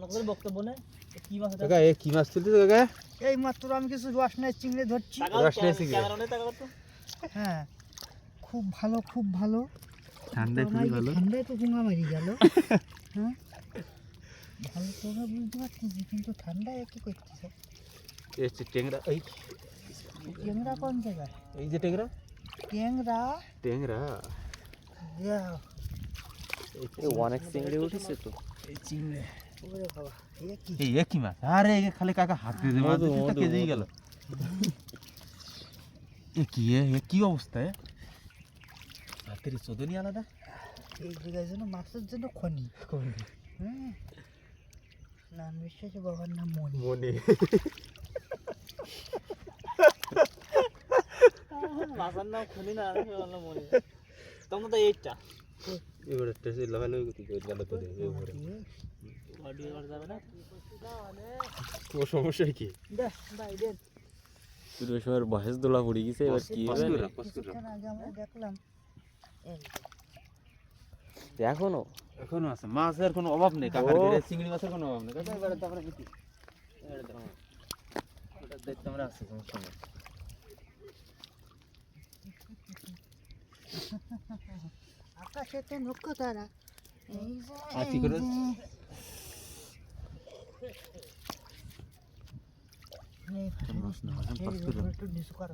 করে বক্তব্য নেই কি মাছ এটা কাকা এ কি মাছ তুলতে কাকা এই মাত্র আমি কিছু রস নাই চিংড়ি ধরছি রস নিয়েছি কি? ক্যামেরা নেই টাকা কত হ্যাঁ খুব ভালো খুব ভালো ঠান্ডায় তো খুবই আমার এই ভালো ঠান্ডায় তো গুঙা মারি গেল হ্যাঁ ভালো তোমরা বুঝতে পারতেছি কিন্তু ঠান্ডায় কি করতেছে এই যে টেংরা এই ট্যাংরা কোন জায়গায় এই যে টেংরা ট্যাংরা টেংরা দেও এই অনেক চিংড়ি উঠেছে তো এই চিংড়ি ওরে বাবা এ কি এই কি মাছ আরে এ খালি কাকা হাত দিয়ে দে মাছ দিতে কেজেই গেল এ কি অবস্থা এ হাতের চোদনি আলাদা এই জায়গায় যেন মাছের জন্য খনি হ্যাঁ নাম বিশ্বাসে বাবার নাম মনি মনে মাছের নাম খুনি না আমি বললাম মনে তোমরা তো এইটা এবারে টেসে লাগালো কি করে গেল তো এবারে অডিও করা যাবে না ও সমস্যা কি দেখ ভাই দেন পুরো শহর বয়স দোলা পড়ে গেছে এবার কি হবে কিছুক্ষণ আগে আমরা দেখলাম এই এখনো এখনো আছে মাছের কোনো অভাব নেই কাকার ঘরে চিংড়ি মাছের কোনো অভাব নেই কাকা এবারে তো আমরা কি এবারে তো ওটা দেখতে আমরা আছে সমস্যা নেই আকাশে তো নক্ষত্ররা এই যে আর কি করে এই মাছ না একটু নিচু কর